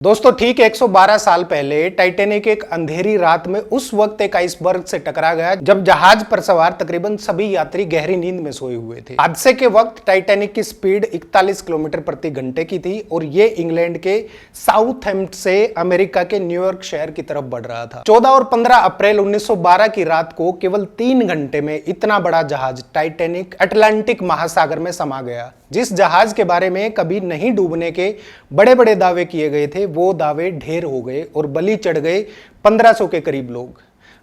दोस्तों ठीक 112 साल पहले टाइटैनिक एक अंधेरी रात में उस वक्त एक आइसबर्ग से टकरा गया जब जहाज पर सवार तकरीबन सभी यात्री गहरी नींद में सोए हुए थे। हादसे के वक्त टाइटैनिक की स्पीड 41 किलोमीटर प्रति घंटे की थी और ये इंग्लैंड के साउथहैम्प्टन से अमेरिका के न्यूयॉर्क शहर की तरफ बढ़ रहा था। 14 और 15 अप्रैल 1912 की रात को केवल 3 घंटे में इतना बड़ा जहाज टाइटैनिक अटलांटिक महासागर में समा गया। जिस जहाज के बारे में कभी नहीं डूबने के बड़े बड़े दावे किए गए थे वो दावे ढेर हो गए और बलि चढ़ गए 1500 के करीब लोग।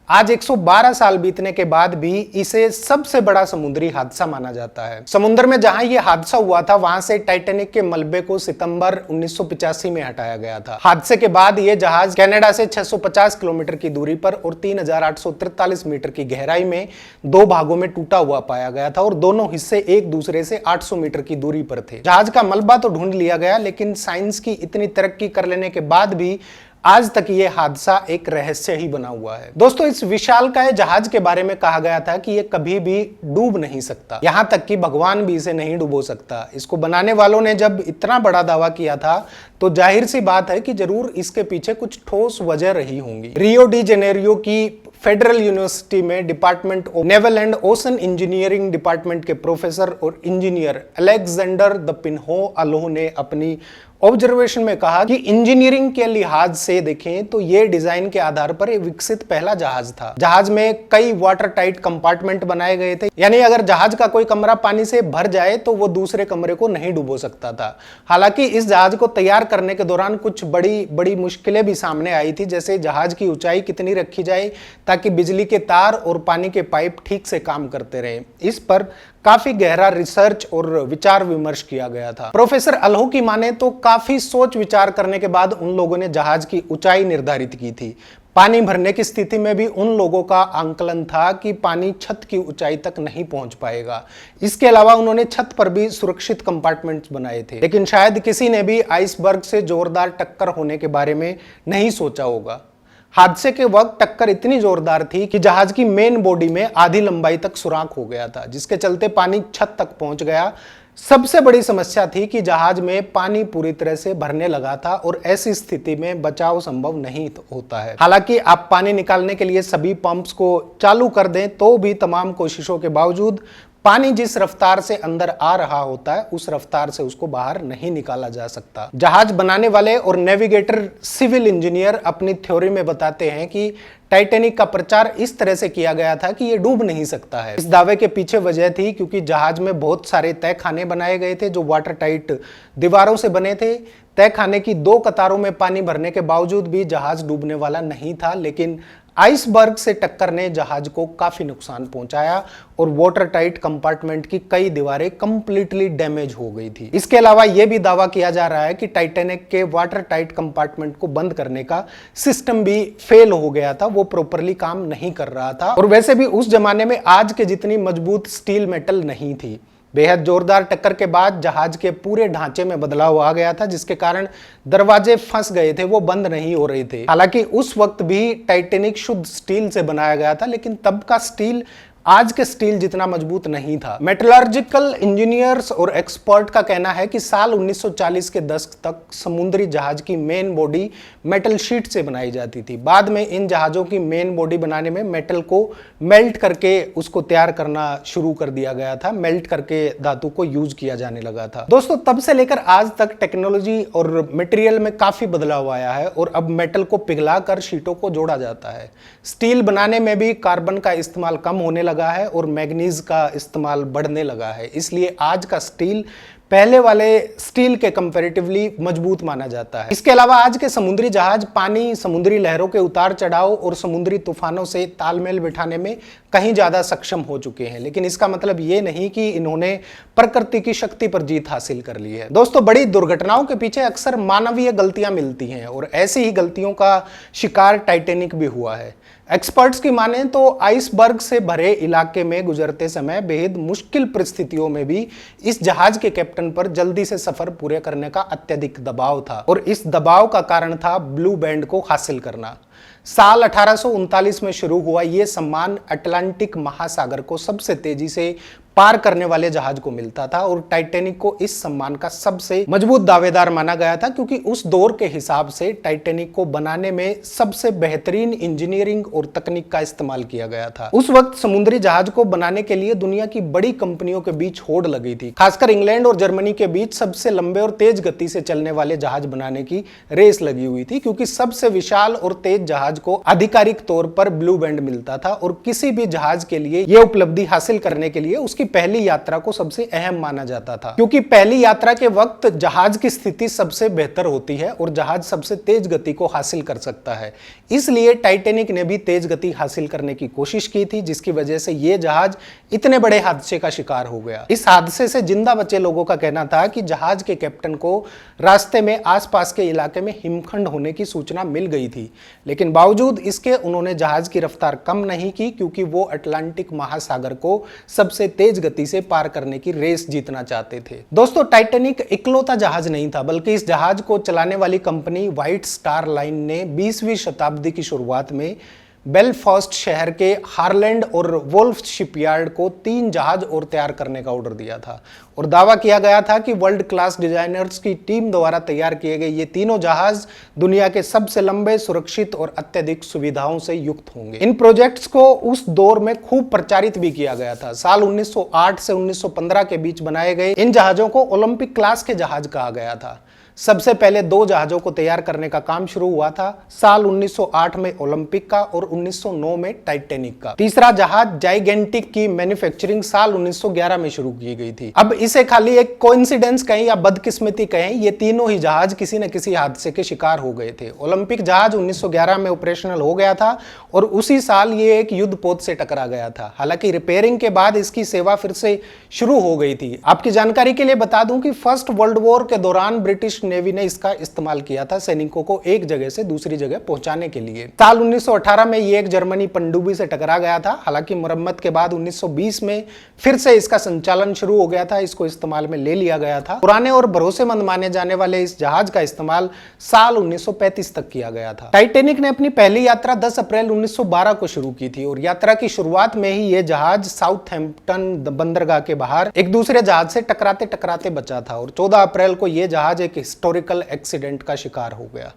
आज 112 साल बीतने के बाद भी इसे सबसे बड़ा समुद्री हादसा माना जाता है। समुद्र में जहां यह हादसा हुआ था वहां से टाइटैनिक के मलबे को सितंबर 1985 में हटाया गया था। हादसे के बाद यह जहाज कनाडा से 650 किलोमीटर की दूरी पर और 3843 मीटर की गहराई में 2 भागों में टूटा हुआ पाया गया था और दोनों हिस्से एक दूसरे से 800 मीटर की दूरी पर थे। जहाज का मलबा तो ढूंढ लिया गया, लेकिन साइंस की इतनी तरक्की कर लेने के बाद भी आज तक ये हादसा एक रहस्य ही बना हुआ है। दोस्तों इस विशालकाय जहाज के बारे में कहा गया था कि ये कभी भी डूब नहीं सकता, यहां तक कि भगवान भी इसे नहीं डुबो सकता। इसको बनाने वालों ने जब इतना बड़ा दावा किया था तो जाहिर सी बात है कि जरूर इसके पीछे कुछ ठोस वजह रही होंगी। रियो डी जेनेरियो की फेडरल यूनिवर्सिटी में department of naval and ocean engineering department के प्रोफेसर और इंजीनियर अलेक्जेंडर द पिन्हो अलो ने अपनी ऑब्जर्वेशन में कहा कि इंजीनियरिंग के लिहाज से देखें तो यह डिजाइन के आधार पर एक विकसित पहला जहाज था। जहाज में कई वाटर टाइट कंपार्टमेंट बनाए गए थे, यानी अगर जहाज का कोई कमरा पानी से भर जाए तो वो दूसरे कमरे को नहीं डुबो सकता था। हालांकि इस जहाज को तैयार करने के दौरान कुछ बड़ी मुश्किलें भी सामने आई थी, जैसे जहाज की ऊंचाई कितनी रखी जाए ताकि बिजली के तार और पानी के पाइप ठीक से काम करते रहे। इस पर काफी गहरा रिसर्च और विचार विमर्श किया गया था। प्रोफेसर अल्हो की माने तो काफी सोच विचार करने के बाद उन लोगों ने जहाज की ऊंचाई निर्धारित की थी। पानी भरने की स्थिति में भी उन लोगों का आंकलन था कि पानी छत की ऊंचाई तक नहीं पहुंच पाएगा। इसके अलावा उन्होंने छत पर भी सुरक्षित कंपार्टमेंट्स बनाए थे, लेकिन शायद किसी ने भी आइसबर्ग से जोरदार टक्कर होने के बारे में नहीं सोचा होगा। हादसे के वक्त टक्कर इतनी जोरदार थी कि जहाज की मेन बॉडी में आधी लंबाई तक सुराख हो गया था, जिसके चलते पानी छत तक पहुंच गया। सबसे बड़ी समस्या थी कि जहाज में पानी पूरी तरह से भरने लगा था और ऐसी स्थिति में बचाव संभव नहीं होता है। हालांकि आप पानी निकालने के लिए सभी पंप्स को चालू कर दें तो भी तमाम कोशिशों के बावजूद पानी जिस रफ्तार से अंदर आ रहा होता है उस रफ्तार से उसको बाहर नहीं निकाला जा सकता। जहाज बनाने वाले और नेविगेटर सिविल इंजीनियर अपनी थ्योरी में बताते हैं कि टाइटैनिक का प्रचार इस तरह से किया गया था कि ये डूब नहीं सकता है। इस दावे के पीछे वजह थी क्योंकि जहाज में बहुत सारे तहखाने बनाए गए थे जो वाटर टाइट दीवारों से बने थे। तहखाने की 2 कतारों में पानी भरने के बावजूद भी जहाज डूबने वाला नहीं था, लेकिन आइसबर्ग से टक्कर ने जहाज को काफी नुकसान पहुंचाया और वाटर टाइट कंपार्टमेंट की कई दीवारें कंप्लीटली डैमेज हो गई थी। इसके अलावा यह भी दावा किया जा रहा है कि टाइटैनिक के वाटर टाइट कंपार्टमेंट को बंद करने का सिस्टम भी फेल हो गया था, वो प्रॉपरली काम नहीं कर रहा था। और वैसे भी उस जमाने में आज के जितनी मजबूत स्टील मेटल नहीं थी। बेहद जोरदार टक्कर के बाद जहाज के पूरे ढांचे में बदलाव आ गया था, जिसके कारण दरवाजे फंस गए थे, वो बंद नहीं हो रहे थे। हालांकि उस वक्त भी टाइटैनिक शुद्ध स्टील से बनाया गया था, लेकिन तब का स्टील आज के स्टील जितना मजबूत नहीं था। मेटलर्जिकल इंजीनियर्स और एक्सपर्ट का कहना है कि साल 1940 के दशक तक समुद्री जहाज की मेन बॉडी मेटल शीट से बनाई जाती थी। बाद में इन जहाजों की मेन बॉडी बनाने में मेटल को मेल्ट करके उसको तैयार करना शुरू कर दिया गया था। मेल्ट करके धातु को यूज किया जाने लगा था। दोस्तों तब से लेकर आज तक टेक्नोलॉजी और मटेरियल में काफी बदलाव आया है और अब मेटल को पिघलाकर शीटों को जोड़ा जाता है। स्टील बनाने में भी कार्बन का इस्तेमाल कम होने लगा है और मैग्नीज का इस्तेमाल बढ़ने लगा है। इसलिए आज का स्टील पहले वाले स्टील के कंपैरेटिवली मजबूत माना जाता है। इसके अलावा आज के समुद्री जहाज पानी, समुद्री लहरों के उतार चढ़ाव और समुद्री तूफानों से तालमेल बिठाने में कहीं ज्यादा सक्षम हो चुके हैं, लेकिन इसका मतलब ये नहीं कि इन्होंने प्रकृति की शक्ति पर जीत हासिल कर ली है। दोस्तों बड़ी दुर्घटनाओं के पीछे अक्सर मानवीय गलतियां मिलती हैं और ऐसी ही गलतियों का शिकार टाइटैनिक भी हुआ है। एक्सपर्ट्स की माने तो आइसबर्ग से भरे इलाके में गुजरते समय बेहद मुश्किल परिस्थितियों में भी इस जहाज के कैप्टन पर जल्दी से सफर पूरे करने का अत्यधिक दबाव था और इस दबाव का कारण था ब्लू बैंड को हासिल करना। साल 1839 में शुरू हुआ ये सम्मान अटलांटिक महासागर को सबसे तेजी से पार करने वाले जहाज को मिलता था और टाइटैनिक को इस सम्मान का सबसे मजबूत दावेदार माना गया था, क्योंकि उस दौर के हिसाब से टाइटैनिक को बनाने में सबसे बेहतरीन इंजीनियरिंग और तकनीक का इस्तेमाल किया गया था। उस वक्त समुद्री जहाज को बनाने के लिए दुनिया की बड़ी कंपनियों के बीच होड़ लगी थी। खासकर इंग्लैंड और जर्मनी के बीच सबसे लंबे और तेज गति से चलने वाले जहाज बनाने की रेस लगी हुई थी, क्योंकि सबसे विशाल और तेज जहाज को आधिकारिक तौर पर ब्लू बैंड मिलता था और किसी भी जहाज के लिए यह उपलब्धि हासिल करने के लिए उसकी पहली यात्रा को सबसे अहम माना जाता था, क्योंकि पहली यात्रा के वक्त जहाज की स्थिति सबसे बेहतर होती है और जहाज सबसे तेज गति को हासिल कर सकता है। इसलिए टाइटैनिक ने भी तेज गति हासिल करने की कोशिश की थी, जिसकी वजह से यह जहाज इतने बड़े हादसे का शिकार हो गया। इस हादसे से जिंदा बचे लोगों का कहना था कि जहाज के कैप्टन को रास्ते में आसपास के इलाके में हिमखंड होने की सूचना मिल गई थी, लेकिन बावजूद इसके उन्होंने जहाज की रफ्तार कम नहीं की, क्योंकि वो अटलांटिक महासागर को सबसे तेज गति से पार करने की रेस जीतना चाहते थे। दोस्तों, टाइटैनिक इकलौता जहाज नहीं था, बल्कि इस जहाज को चलाने वाली कंपनी व्हाइट स्टार लाइन ने 20वीं शताब्दी की शुरुआत में बेलफास्ट शहर के हारलैंड और वोल्फ शिपयार्ड को 3 जहाज और तैयार करने का ऑर्डर दिया था और दावा किया गया था कि वर्ल्ड क्लास डिजाइनर्स की टीम द्वारा तैयार किए गए ये तीनों जहाज दुनिया के सबसे लंबे, सुरक्षित और अत्यधिक सुविधाओं से युक्त होंगे। इन प्रोजेक्ट्स को उस दौर में खूब प्रचारित भी किया गया था। साल 1908 से 1915 के बीच बनाए गए इन जहाजों को ओलंपिक क्लास के जहाज कहा गया था। सबसे पहले 2 जहाजों को तैयार करने का काम शुरू हुआ था, साल 1908 में ओलंपिक का और 1909 में टाइटैनिक का। तीसरा जहाज जाइगेंटिक की मैन्युफैक्चरिंग साल 1911 में शुरू की गई थी। अब इसे खाली एक कोइंसिडेंस कहें या बदकिस्मती कहें, ये तीनों ही जहाज किसी न किसी हादसे के शिकार हो गए थे। ओलंपिक जहाज 1911 में ऑपरेशनल हो गया था और उसी साल ये एक युद्धपोत से टकरा गया था। हालांकि रिपेयरिंग के बाद इसकी सेवा फिर से शुरू हो गई थी। आपकी जानकारी के लिए बता दूं कि फर्स्ट वर्ल्ड वॉर के दौरान ब्रिटिश नेवी ने इसका इस्तेमाल किया था सैनिकों को एक जगह से दूसरी जगह पहुंचाने के लिए। साल 1918 में ये एक जर्मनी पनडुब्बी से टकरा गया था। हालांकि मरम्मत के बाद 1920 में फिर से इसका संचालन शुरू हो गया था, इसको इस्तेमाल में ले लिया गया था। पुराने और भरोसेमंद माने जाने वाले इस जहाज का इस्तेमाल साल 1935 तक किया गया था। टाइटैनिक ने अपनी पहली यात्रा 10 अप्रैल 1912 को शुरू की थी और यात्रा की शुरुआत में ही यह जहाज साउथहैम्पटन बंदरगाह के बाहर एक दूसरे जहाज से टकराते टकराते बचा था और 14 अप्रैल को यह जहाज एक हिस्टोरिकल एक्सीडेंट का शिकार हो गया।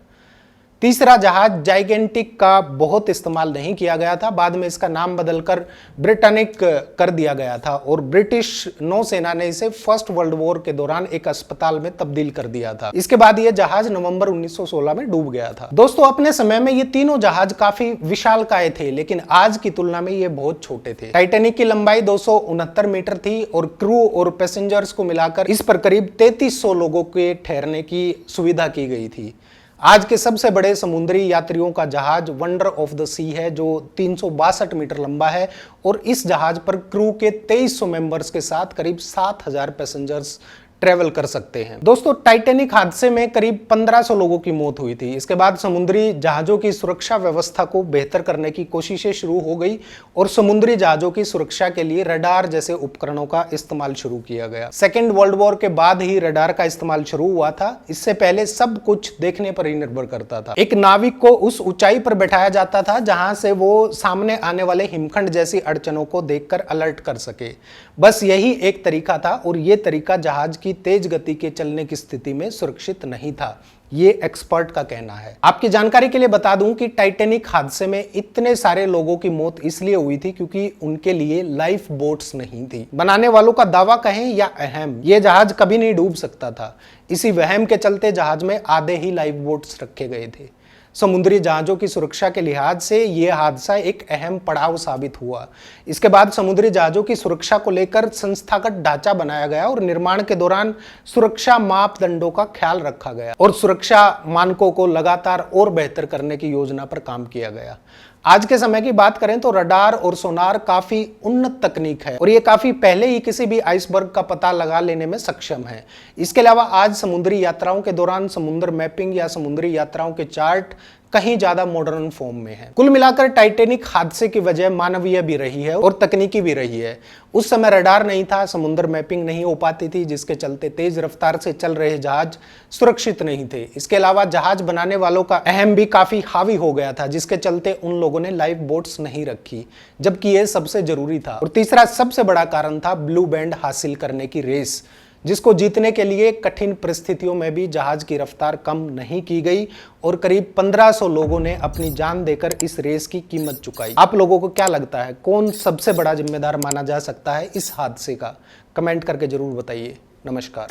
तीसरा जहाज जाइगेंटिक का बहुत इस्तेमाल नहीं किया गया था। बाद में इसका नाम बदलकर ब्रिटानिक कर दिया गया था और ब्रिटिश नौसेना ने इसे फर्स्ट वर्ल्ड वॉर के दौरान एक अस्पताल में तब्दील कर दिया था। इसके बाद यह जहाज नवंबर 1916 में डूब गया था। दोस्तों, अपने समय में ये तीनों जहाज काफी विशालकाय थे, लेकिन आज की तुलना में ये बहुत छोटे थे। टाइटैनिक की लंबाई 269 मीटर थी और क्रू और पैसेंजर्स को मिलाकर इस पर करीब 3300 लोगों के ठहरने की सुविधा की गई थी। आज के सबसे बड़े समुद्री यात्रियों का जहाज वंडर ऑफ द सी है, जो 362 मीटर लंबा है और इस जहाज पर क्रू के 2300 मेंबर्स के साथ करीब 7000 पैसेंजर्स ट्रेवल कर सकते हैं। दोस्तों, टाइटैनिक हादसे में करीब 1500 लोगों की मौत हुई थी। इसके बाद समुद्री जहाजों की सुरक्षा व्यवस्था को बेहतर करने की कोशिशें शुरू हो गई और समुद्री जहाजों की सुरक्षा के लिए रडार जैसे उपकरणों का इस्तेमाल शुरू किया गया। सेकेंड वर्ल्ड वॉर के बाद ही रडार का इस्तेमाल शुरू हुआ था। इससे पहले सब कुछ देखने पर ही निर्भर करता था। एक नाविक को उस ऊंचाई पर बैठाया जाता था जहां से वो सामने आने वाले हिमखंड जैसी अड़चनों को देखकर अलर्ट कर सके। बस यही एक तरीका था और यह तरीका जहाज की तेज गति के चलने की स्थिति में सुरक्षित नहीं था, ये एक्सपर्ट का कहना है। आपकी जानकारी के लिए बता दूं कि टाइटैनिक हादसे में इतने सारे लोगों की मौत इसलिए हुई थी क्योंकि उनके लिए लाइफ बोट्स नहीं थी। बनाने वालों का दावा कहें या अहम, यह जहाज कभी नहीं डूब सकता था। इसी वहम के चलते जहाज में आधे ही लाइफ बोट्स रखे गए थे। समुद्री जहाजों की सुरक्षा के लिहाज से यह हादसा एक अहम पड़ाव साबित हुआ। इसके बाद समुद्री जहाजों की सुरक्षा को लेकर संस्थागत ढांचा बनाया गया और निर्माण के दौरान सुरक्षा मापदंडों का ख्याल रखा गया और सुरक्षा मानकों को लगातार और बेहतर करने की योजना पर काम किया गया। आज के समय की बात करें तो रडार और सोनार काफी उन्नत तकनीक है और ये काफी पहले ही किसी भी आइसबर्ग का पता लगा लेने में सक्षम है। इसके अलावा आज समुद्री यात्राओं के दौरान समुद्र मैपिंग या समुद्री यात्राओं के चार्ट कहीं ज्यादा मॉडर्न फॉर्म में है। कुल मिलाकर टाइटैनिक हादसे की वजह मानवीय भी रही है और तकनीकी भी रही है। उस समय रडार नहीं था, समुद्र मैपिंग नहीं हो पाती थी, जिसके चलते तेज रफ्तार से चल रहे जहाज सुरक्षित नहीं थे। इसके अलावा जहाज बनाने वालों का अहम भी काफी हावी हो गया था, जिसके चलते उन लोगों ने लाइफ बोट्स नहीं रखी, जबकि यह सबसे जरूरी था। और तीसरा सबसे बड़ा कारण था ब्लू बैंड हासिल करने की रेस, जिसको जीतने के लिए कठिन परिस्थितियों में भी जहाज की रफ्तार कम नहीं की गई और करीब 1500 लोगों ने अपनी जान देकर इस रेस की कीमत चुकाई। आप लोगों को क्या लगता है, कौन सबसे बड़ा जिम्मेदार माना जा सकता है इस हादसे का? कमेंट करके जरूर बताइए। नमस्कार।